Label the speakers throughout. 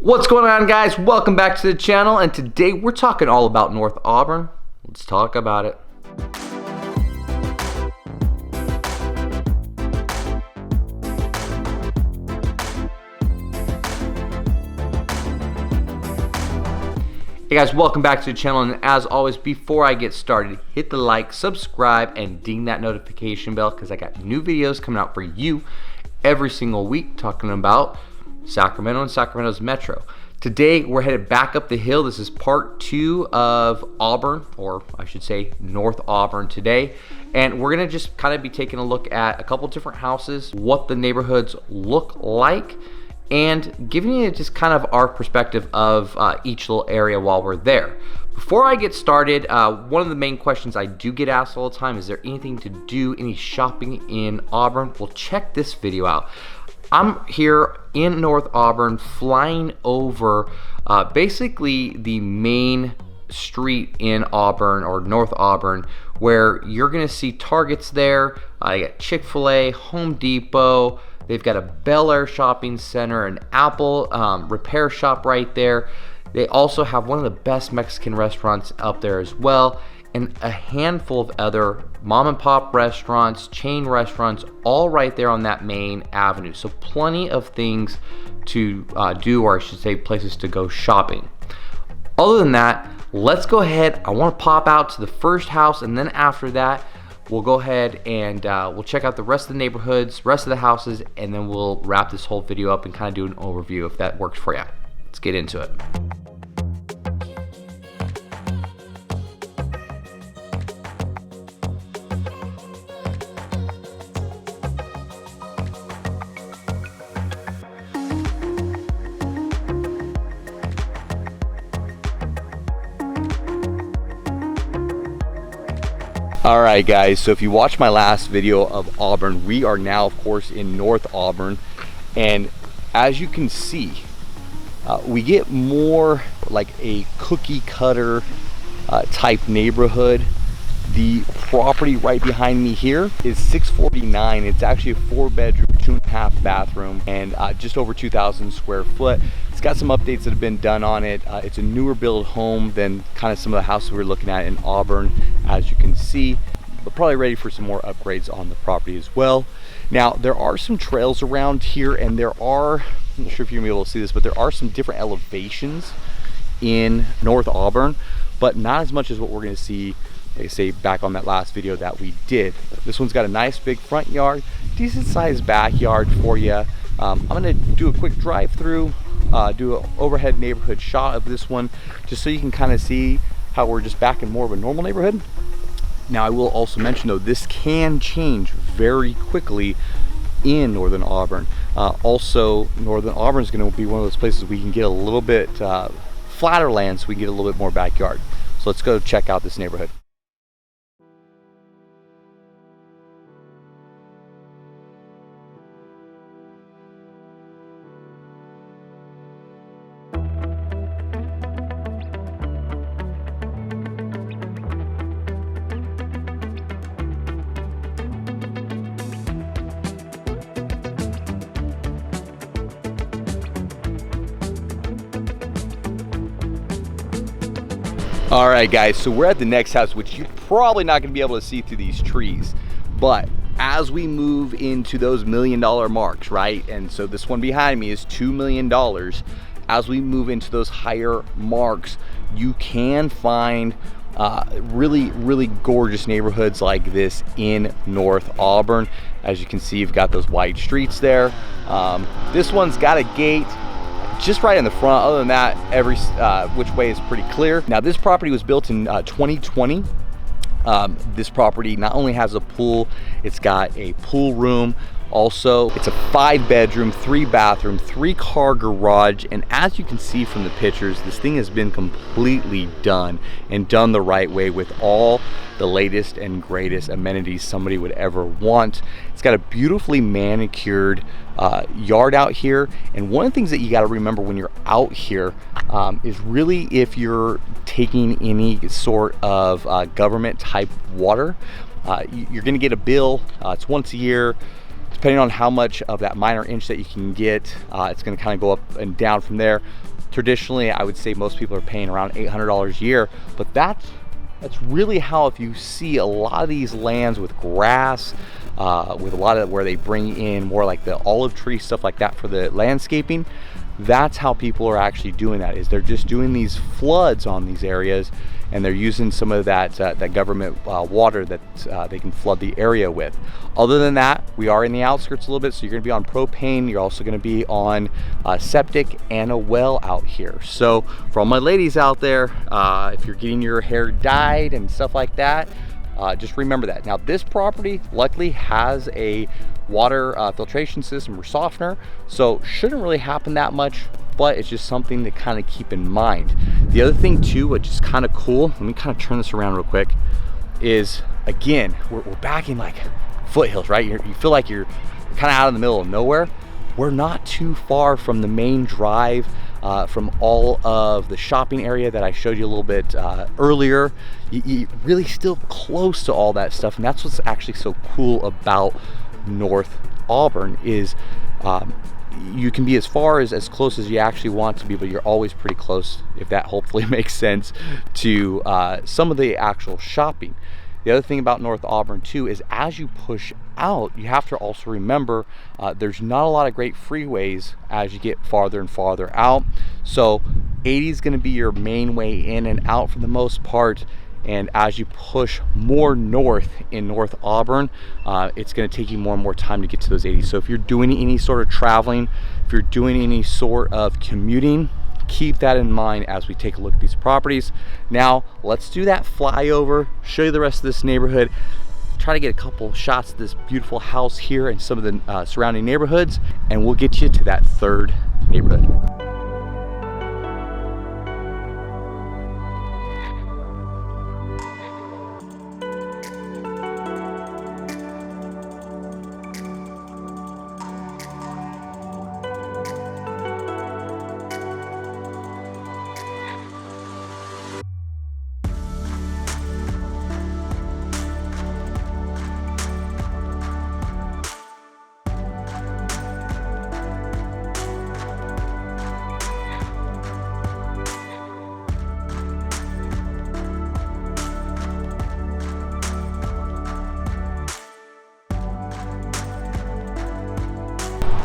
Speaker 1: What's going on, guys? Welcome back to the channel, and today we're talking all about North Auburn. Let's talk about it. Hey guys, welcome back to the channel, and as always, before I get started, hit the like, subscribe, and ding that notification bell because I got new videos coming out for you every single week talking about Sacramento and Sacramento's Metro. Today we're headed back up the hill. This is part 2 of Auburn, or I should say North Auburn today, and we're gonna just kind of be taking a look at a couple different houses, what the neighborhoods look like, and giving you just kind of our perspective of each little area while we're there. Before I get started, one of the main questions I do get asked all the time, is there anything to do, any shopping in Auburn? Well, check this video out. I'm here in North Auburn, flying over basically the main street in Auburn, or North Auburn, where you're gonna see Targets there. I got Chick-fil-A, Home Depot. They've got a Bel Air shopping center, an Apple repair shop right there. They also have one of the best Mexican restaurants up there as well, and a handful of other mom and pop restaurants, chain restaurants, all right there on that main avenue. So plenty of things to do, or I should say places to go shopping. Other than that, let's go ahead. I want to pop out to the first house, and then after that we'll go ahead and we'll check out the rest of the neighborhoods, rest of the houses, and then we'll wrap this whole video up and kind of do an overview if that works for you. Let's get into it. All right, guys, so if you watched my last video of Auburn, we are now, of course, in North Auburn, and as you can see, we get more like a cookie cutter type neighborhood. The property right behind me here is 649. It's actually a 4-bedroom, 2.5 bathroom, and just over 2,000 square foot. It's got some updates that have been done on it. It's a newer build home than kind of some of the houses we were looking at in Auburn, as you can see, but probably ready for some more upgrades on the property as well. Now, there are some trails around here, and there are, I'm not sure if you're gonna be able to see this, but there are some different elevations in North Auburn, but not as much as what we're gonna see, like I say, back on that last video that we did. This one's got a nice big front yard, decent sized backyard for you. I'm gonna do a quick drive through, do an overhead neighborhood shot of this one, just so you can kind of see how we're just back in more of a normal neighborhood. Now, I will also mention though, this can change very quickly in Northern Auburn. Also, Northern Auburn is going to be one of those places we can get a little bit flatter land, so we can get a little bit more backyard. So let's go check out this neighborhood. All right, guys, so we're at the next house, which you're probably not going to be able to see through these trees, but as we move into those $1 million marks, right, and so this one behind me is $2 million, as we move into those higher marks, you can find really gorgeous neighborhoods like this in North Auburn. As you can see, you've got those wide streets there. This one's got a gate just right in the front. Other than that, every which way is pretty clear. Now, this property was built in 2020. This property not only has a pool, it's got a pool room. Also, it's a 5-bedroom, 3-bathroom, 3-car garage, and as you can see from the pictures, this thing has been completely done, and done the right way with all the latest and greatest amenities somebody would ever want. It's got a beautifully manicured yard out here, and one of the things that you got to remember when you're out here is really, if you're taking any sort of government type water, you're going to get a bill. It's once a year. Depending on how much of that minor inch that you can get, it's going to kind of go up and down from there. Traditionally, I would say most people are paying around $800 a year, but that's really how, if you see a lot of these lands with grass, with a lot of where they bring in more like the olive tree, stuff like that for the landscaping, that's how people are actually doing that, is they're just doing these floods on these areas, and they're using some of that that government water that they can flood the area with. Other than that, we are in the outskirts a little bit, so you're going to be on propane. You're also going to be on septic and a well out here. So for all my ladies out there, if you're getting your hair dyed and stuff like that, just remember that. Now, this property luckily has a water filtration system or softener, so shouldn't really happen that much, but it's just something to kind of keep in mind. The other thing too, which is kind of cool, let me kind of turn this around real quick, is again, we're back in like Foothills, right? You feel like you're kind of out in the middle of nowhere. We're not too far from the main drive, from all of the shopping area that I showed you a little bit earlier. You're really still close to all that stuff, and that's what's actually so cool about North Auburn, is you can be as far as close as you actually want to be, but you're always pretty close, if that hopefully makes sense, to some of the actual shopping. The other thing about North Auburn too is, as you push out, you have to also remember there's not a lot of great freeways as you get farther and farther out. So 80 is going to be your main way in and out for the most part. And as you push more north in North Auburn, it's going to take you more and more time to get to those 80s. So if you're doing any sort of traveling, if you're doing any sort of commuting, keep that in mind as we take a look at these properties. Now, let's do that flyover, show you the rest of this neighborhood, try to get a couple shots of this beautiful house here and some of the surrounding neighborhoods, and we'll get you to that third neighborhood.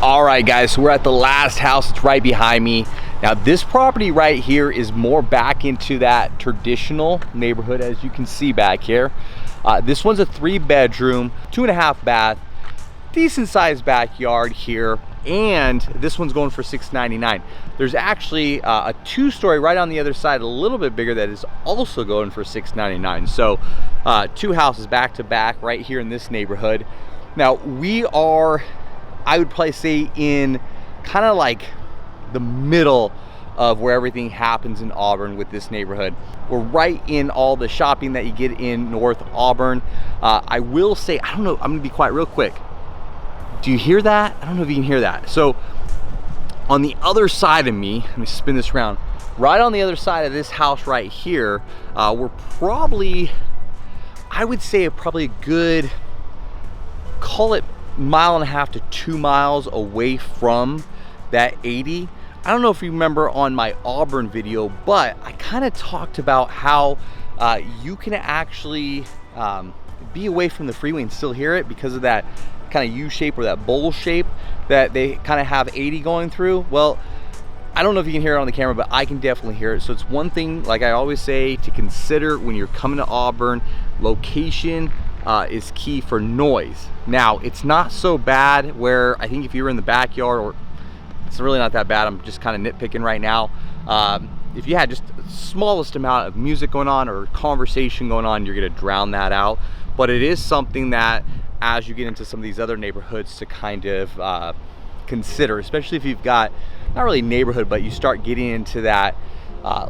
Speaker 1: All right, guys, so we're at the last house. It's right behind me. Now, this property right here is more back into that traditional neighborhood, as you can see back here. This one's a 3-bedroom, 2.5 bath, decent sized backyard here, and this one's going for $699. There's actually a 2-story right on the other side, a little bit bigger, that is also going for $699. So 2 houses back to back right here in this neighborhood. Now, we are, I would probably say, in kind of like the middle of where everything happens in Auburn with this neighborhood. We're right in all the shopping that you get in North Auburn. I will say, I don't know, I'm gonna be quiet real quick. Do you hear that? I don't know if you can hear that. So on the other side of me, let me spin this around, right on the other side of this house right here, we're probably, I would say probably a good, call it 1.5 to 2 miles away from that 80. I don't know if you remember on my Auburn video, but I kind of talked about how you can actually be away from the freeway and still hear it because of that kind of U shape or that bowl shape that they kind of have 80 going through. Well, I don't know if you can hear it on the camera, but I can definitely hear it. So it's one thing, like I always say, to consider when you're coming to Auburn. Location is key for noise. Now, it's not so bad where, I think if you were in the backyard, or it's really not that bad, I'm just kind of nitpicking right now. If you had just the smallest amount of music going on or conversation going on, you're gonna drown that out. But it is something that, as you get into some of these other neighborhoods, to kind of consider, especially if you've got, not really neighborhood, but you start getting into that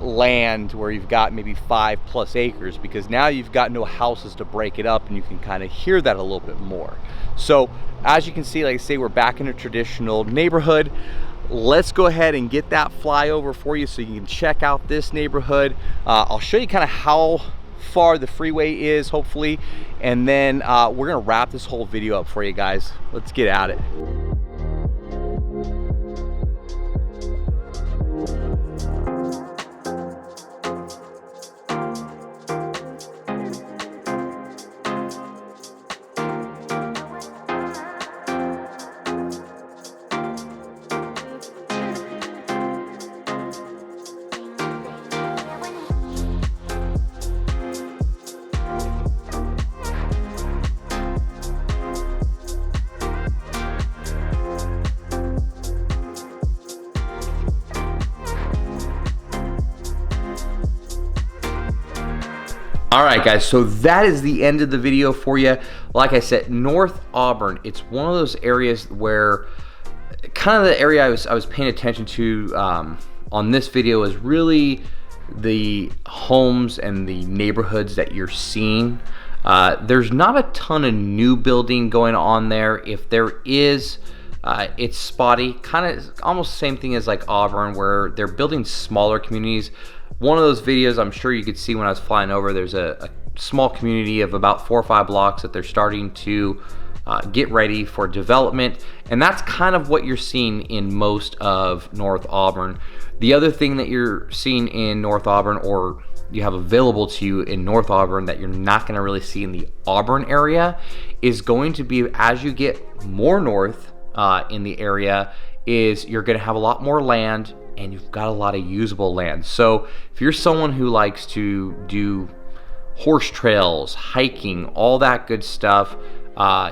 Speaker 1: land where you've got maybe 5+ acres, because now you've got no houses to break it up and you can kind of hear that a little bit more. So as you can see, like I say, we're back in a traditional neighborhood. Let's go ahead and get that flyover for you so you can check out this neighborhood. I'll show you kind of how far the freeway is, hopefully, and then we're gonna wrap this whole video up for you guys. Let's get at it. All right, guys, so that is the end of the video for you. Like I said, North Auburn, it's one of those areas where kind of the area I was paying attention to on this video is really the homes and the neighborhoods that you're seeing. There's not a ton of new building going on there. If there is, it's spotty, kind of almost the same thing as like Auburn, where they're building smaller communities. One of those videos I'm sure you could see when I was flying over, there's a small community of about 4 or 5 blocks that they're starting to get ready for development, and that's kind of what you're seeing in most of North Auburn. The other thing that you're seeing in North Auburn, or you have available to you in North Auburn, that you're not going to really see in the Auburn area, is going to be, as you get more north in the area, is you're going to have a lot more land, and you've got a lot of usable land. So if you're someone who likes to do horse trails, hiking, all that good stuff,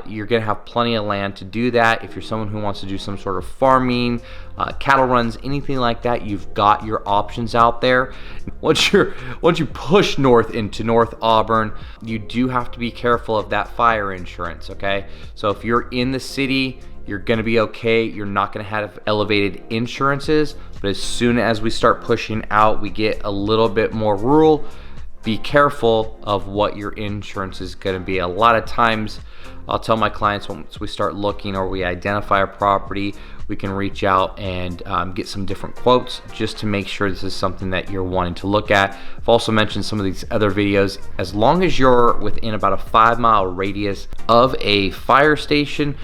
Speaker 1: you're gonna have plenty of land to do that. If you're someone who wants to do some sort of farming, cattle runs, anything like that, you've got your options out there. Once you push north into North Auburn, you do have to be careful of that fire insurance, okay? So if you're in the city, you're gonna be okay. You're not gonna have elevated insurances, but as soon as we start pushing out, we get a little bit more rural. Be careful of what your insurance is gonna be. A lot of times, I'll tell my clients, once we start looking or we identify a property, we can reach out and get some different quotes just to make sure this is something that you're wanting to look at. I've also mentioned some of these other videos. As long as you're within about a 5-mile radius of a fire station,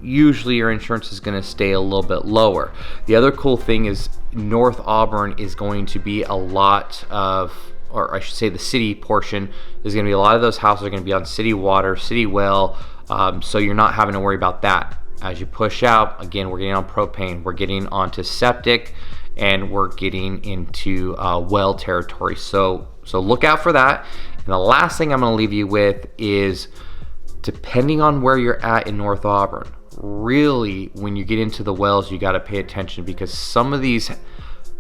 Speaker 1: usually your insurance is going to stay a little bit lower. The other cool thing is North Auburn is going to be a lot of, or I should say the city portion is going to be, a lot of those houses are going to be on city water, city well, so you're not having to worry about that. As you push out, again, we're getting on propane, we're getting onto septic, and we're getting into well territory. So look out for that. And the last thing I'm going to leave you with is, depending on where you're at in North Auburn, really, when you get into the wells, you got to pay attention, because some of these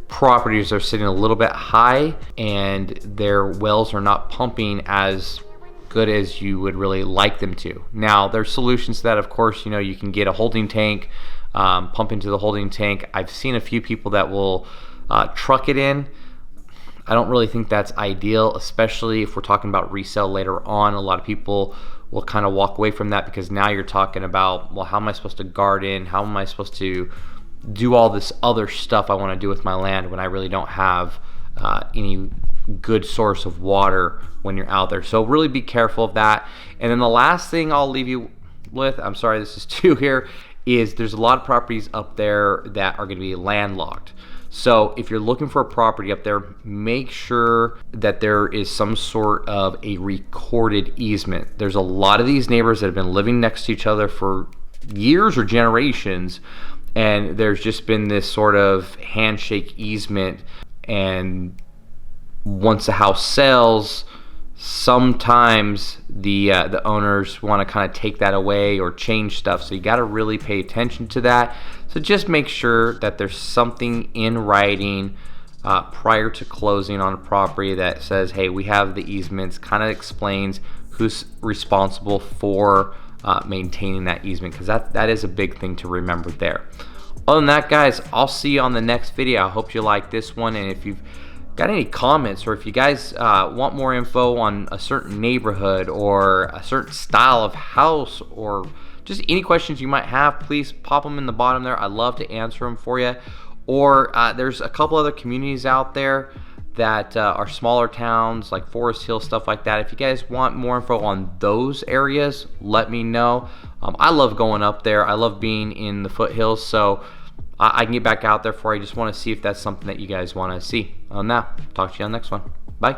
Speaker 1: properties are sitting a little bit high and their wells are not pumping as good as you would really like them to. Now, there's solutions to that. Of course, you can get a holding tank, pump into the holding tank. I've seen a few people that will truck it in. I don't really think that's ideal, especially if we're talking about resale later on. A lot of people will kind of walk away from that, because now you're talking about, well, how am I supposed to garden? How am I supposed to do all this other stuff I want to do with my land when I really don't have any good source of water when you're out there? So really be careful of that. And then the last thing I'll leave you with, I'm sorry, this is 2 here, is there's a lot of properties up there that are going to be landlocked. So if you're looking for a property up there, make sure that there is some sort of a recorded easement. There's a lot of these neighbors that have been living next to each other for years or generations, and there's just been this sort of handshake easement, and once the house sells, sometimes the owners want to kind of take that away or change stuff. So you got to really pay attention to that. So just make sure that there's something in writing prior to closing on a property that says, hey, we have the easements, kind of explains who's responsible for maintaining that easement, because that is a big thing to remember there. Other than that, guys, I'll see you on the next video. I hope you like this one, and if you've got any comments, or if you guys want more info on a certain neighborhood or a certain style of house, or just any questions you might have, please pop them in the bottom there. I'd love to answer them for you. Or there's a couple other communities out there that are smaller towns like Forest Hill, stuff like that. If you guys want more info on those areas, let me know. I love going up there. I love being in the foothills, so I can get back out there for you. I just want to see if that's something that you guys want to see. On that, talk to you on the next one. Bye.